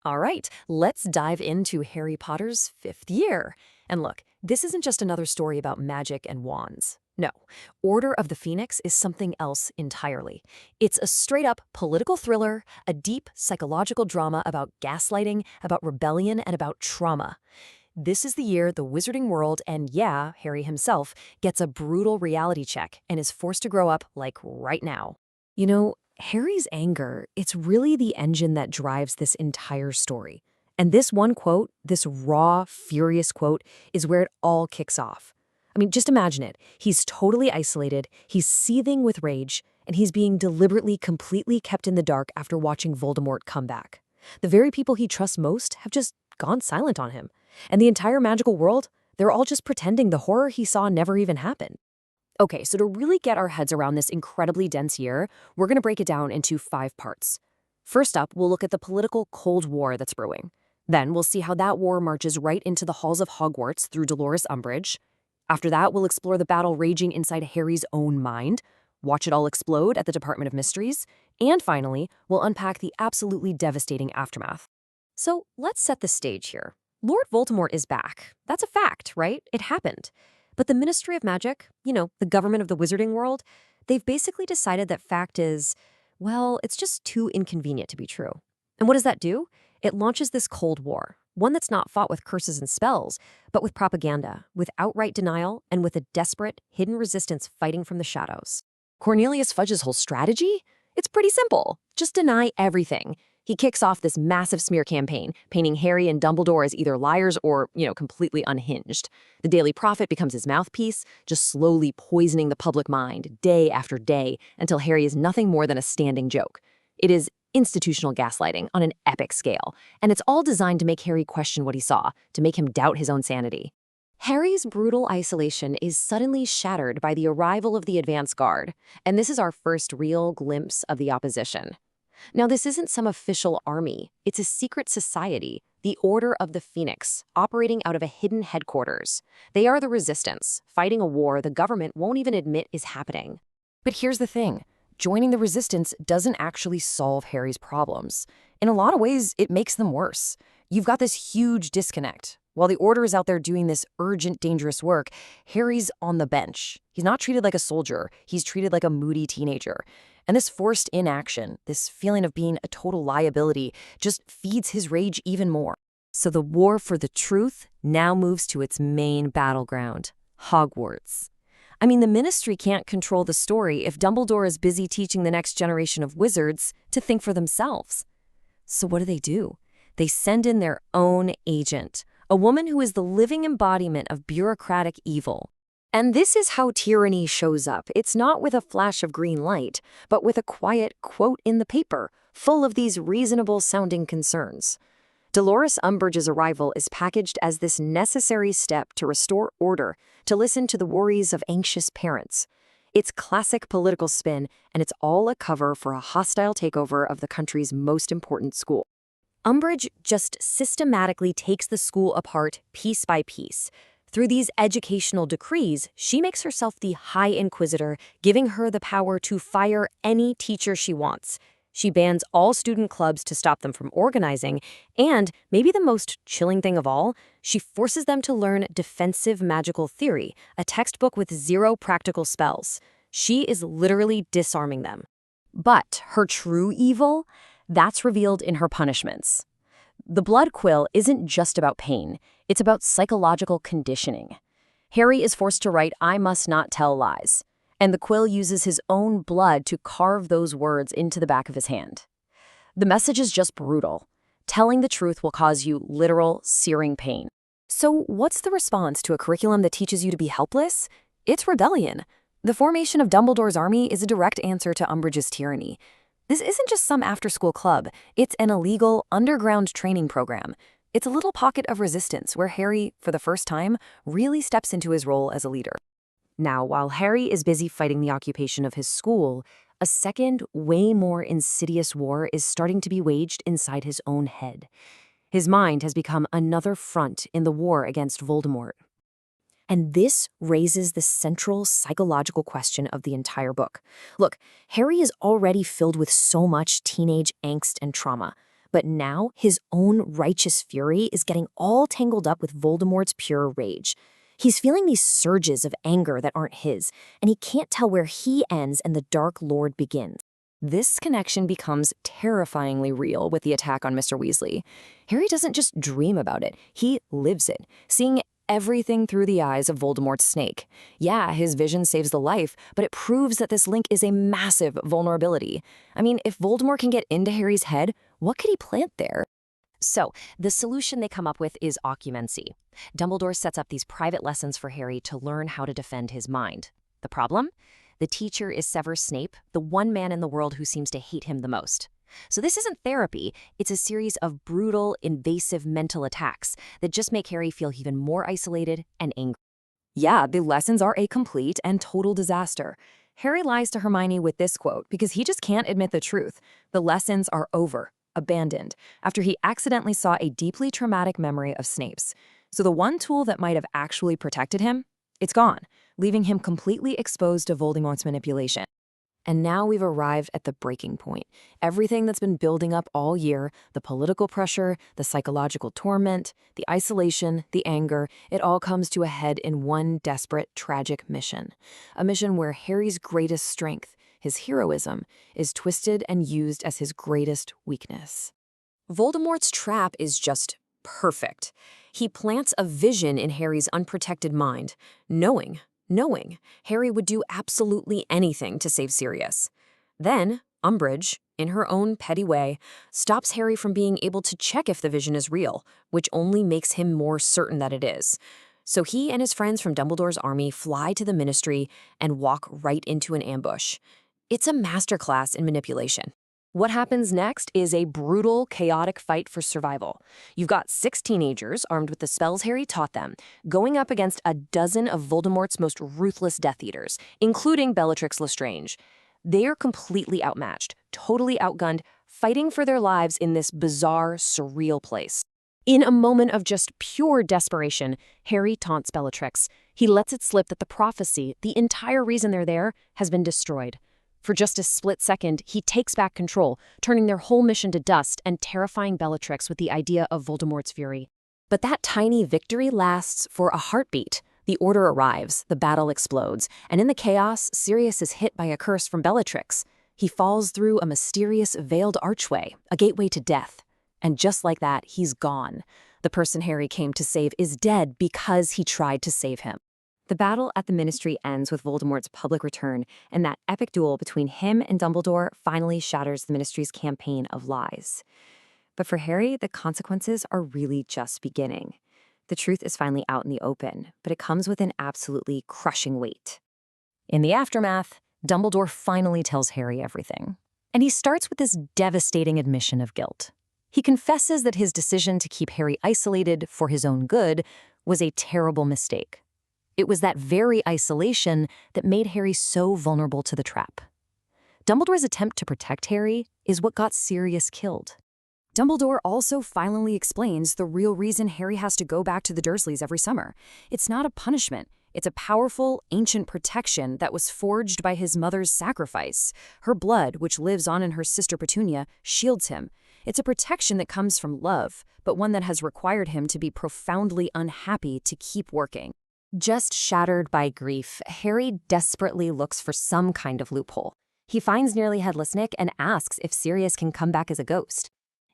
All right, let's dive into Harry Potter's fifth year. And look, this isn't just another story about magic and wands. No, Order of the Phoenix is something else entirely. It's a straight-up political thriller, a deep psychological drama about gaslighting, about rebellion, and about trauma. This is the year the wizarding world, and yeah, Harry himself, gets a brutal reality check and is forced to grow up, like, right now. Harry's anger, it's really the engine that drives this entire story. And this one quote, this raw, furious quote, is where it all kicks off. I mean, just imagine it. He's totally isolated, he's seething with rage, and he's being deliberately, completely kept in the dark after watching Voldemort come back. The very people he trusts most have just gone silent on him. And the entire magical world, they're all just pretending the horror he saw never even happened. Okay, so to really get our heads around this incredibly dense year, we're going to break it down into 5 parts. First up, we'll look at the political Cold War that's brewing. Then we'll see how that war marches right into the halls of Hogwarts through Dolores Umbridge. After that, we'll explore the battle raging inside Harry's own mind, watch it all explode at the Department of Mysteries, and finally, we'll unpack the absolutely devastating aftermath. So let's set the stage here. Lord Voldemort is back. That's a fact, right? It happened. But the Ministry of Magic, the government of the wizarding world, they've basically decided that fact is, well, it's just too inconvenient to be true. And what does that do? It launches this Cold War, one that's not fought with curses and spells, but with propaganda, with outright denial, and with a desperate, hidden resistance fighting from the shadows. Cornelius Fudge's whole strategy? It's pretty simple. Just deny everything. He kicks off this massive smear campaign, painting Harry and Dumbledore as either liars or, completely unhinged. The Daily Prophet becomes his mouthpiece, just slowly poisoning the public mind day after day until Harry is nothing more than a standing joke. It is institutional gaslighting on an epic scale, and it's all designed to make Harry question what he saw, to make him doubt his own sanity. Harry's brutal isolation is suddenly shattered by the arrival of the advance guard, and this is our first real glimpse of the opposition. Now, this isn't some official army. It's a secret society, the Order of the Phoenix, operating out of a hidden headquarters. They are the resistance, fighting a war the government won't even admit is happening. But here's the thing. Joining the resistance doesn't actually solve Harry's problems. In a lot of ways, it makes them worse. You've got this huge disconnect. While the Order is out there doing this urgent, dangerous work, Harry's on the bench. He's not treated like a soldier. He's treated like a moody teenager. And this forced inaction, this feeling of being a total liability, just feeds his rage even more. So the war for the truth now moves to its main battleground, Hogwarts. I mean, the Ministry can't control the story if Dumbledore is busy teaching the next generation of wizards to think for themselves. So what do? They send in their own agent, a woman who is the living embodiment of bureaucratic evil. And this is how tyranny shows up. It's not with a flash of green light, but with a quiet quote in the paper, full of these reasonable-sounding concerns. Dolores Umbridge's arrival is packaged as this necessary step to restore order, to listen to the worries of anxious parents. It's classic political spin, and it's all a cover for a hostile takeover of the country's most important school. Umbridge just systematically takes the school apart piece by piece. Through these educational decrees, she makes herself the High Inquisitor, giving her the power to fire any teacher she wants. She bans all student clubs to stop them from organizing, and, maybe the most chilling thing of all, she forces them to learn defensive magical theory, a textbook with 0 practical spells. She is literally disarming them. But her true evil? That's revealed in her punishments. The blood quill isn't just about pain. It's about psychological conditioning. Harry is forced to write, "I must not tell lies." And the quill uses his own blood to carve those words into the back of his hand. The message is just brutal. Telling the truth will cause you literal, searing pain. So what's the response to a curriculum that teaches you to be helpless? It's rebellion. The formation of Dumbledore's army is a direct answer to Umbridge's tyranny. This isn't just some after-school club. It's an illegal, underground training program. It's a little pocket of resistance where Harry, for the first time, really steps into his role as a leader. Now, while Harry is busy fighting the occupation of his school, a second, way more insidious war is starting to be waged inside his own head. His mind has become another front in the war against Voldemort. And this raises the central psychological question of the entire book. Look, Harry is already filled with so much teenage angst and trauma, But now his own righteous fury is getting all tangled up with Voldemort's pure rage. He's feeling these surges of anger that aren't his, and he can't tell where he ends and the Dark Lord begins. This connection becomes terrifyingly real with the attack on Mr. Weasley. Harry doesn't just dream about it, he lives it, seeing everything through the eyes of Voldemort's snake. Yeah, his vision saves the life, but it proves that this link is a massive vulnerability. I mean, if Voldemort can get into Harry's head, what could he plant there? So, the solution they come up with is occlumency. Dumbledore sets up these private lessons for Harry to learn how to defend his mind. The problem? The teacher is Severus Snape, the one man in the world who seems to hate him the most. So this isn't therapy, it's a series of brutal, invasive mental attacks that just make Harry feel even more isolated and angry. Yeah, the lessons are a complete and total disaster. Harry lies to Hermione with this quote because he just can't admit the truth. The lessons are over, abandoned, after he accidentally saw a deeply traumatic memory of Snape's. So the one tool that might have actually protected him, it's gone, leaving him completely exposed to Voldemort's manipulation. And now we've arrived at the breaking point. Everything that's been building up all year, the political pressure, the psychological torment, the isolation, the anger, it all comes to a head in one desperate, tragic mission. A mission where Harry's greatest strength, his heroism, is twisted and used as his greatest weakness. Voldemort's trap is just perfect. He plants a vision in Harry's unprotected mind, knowing Harry would do absolutely anything to save Sirius. Then, Umbridge, in her own petty way, stops Harry from being able to check if the vision is real, which only makes him more certain that it is. So he and his friends from Dumbledore's army fly to the Ministry and walk right into an ambush. It's a masterclass in manipulation. What happens next is a brutal, chaotic fight for survival. You've got 6 teenagers, armed with the spells Harry taught them, going up against a dozen of Voldemort's most ruthless Death Eaters, including Bellatrix Lestrange. They are completely outmatched, totally outgunned, fighting for their lives in this bizarre, surreal place. In a moment of just pure desperation, Harry taunts Bellatrix. He lets it slip that the prophecy, the entire reason they're there, has been destroyed. For just a split second, he takes back control, turning their whole mission to dust and terrifying Bellatrix with the idea of Voldemort's fury. But that tiny victory lasts for a heartbeat. The order arrives, the battle explodes, and in the chaos, Sirius is hit by a curse from Bellatrix. He falls through a mysterious veiled archway, a gateway to death. And just like that, he's gone. The person Harry came to save is dead because he tried to save him. The battle at the Ministry ends with Voldemort's public return, and that epic duel between him and Dumbledore finally shatters the Ministry's campaign of lies. But for Harry, the consequences are really just beginning. The truth is finally out in the open, but it comes with an absolutely crushing weight. In the aftermath, Dumbledore finally tells Harry everything. And he starts with this devastating admission of guilt. He confesses that his decision to keep Harry isolated for his own good was a terrible mistake. It was that very isolation that made Harry so vulnerable to the trap. Dumbledore's attempt to protect Harry is what got Sirius killed. Dumbledore also finally explains the real reason Harry has to go back to the Dursleys every summer. It's not a punishment. It's a powerful, ancient protection that was forged by his mother's sacrifice. Her blood, which lives on in her sister Petunia, shields him. It's a protection that comes from love, but one that has required him to be profoundly unhappy to keep working. Just shattered by grief, Harry desperately looks for some kind of loophole. He finds Nearly Headless Nick and asks if Sirius can come back as a ghost.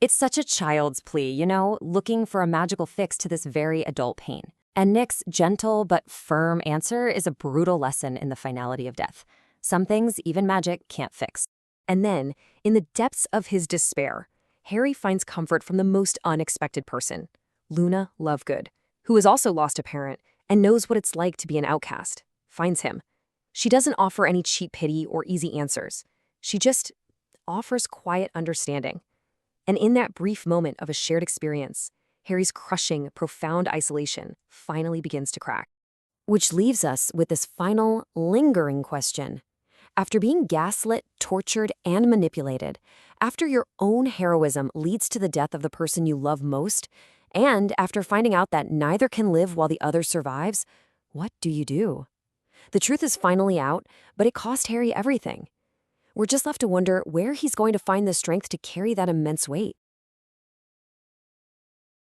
It's such a child's plea, looking for a magical fix to this very adult pain. And Nick's gentle but firm answer is a brutal lesson in the finality of death. Some things even magic can't fix. And then, in the depths of his despair, Harry finds comfort from the most unexpected person, Luna Lovegood, who has also lost a parent and knows what it's like to be an outcast, finds him. She doesn't offer any cheap pity or easy answers. She just offers quiet understanding. And in that brief moment of a shared experience, Harry's crushing, profound isolation finally begins to crack. Which leaves us with this final, lingering question. After being gaslit, tortured, and manipulated, after your own heroism leads to the death of the person you love most, and after finding out that neither can live while the other survives, what do you do? The truth is finally out, but it cost Harry everything. We're just left to wonder where he's going to find the strength to carry that immense weight.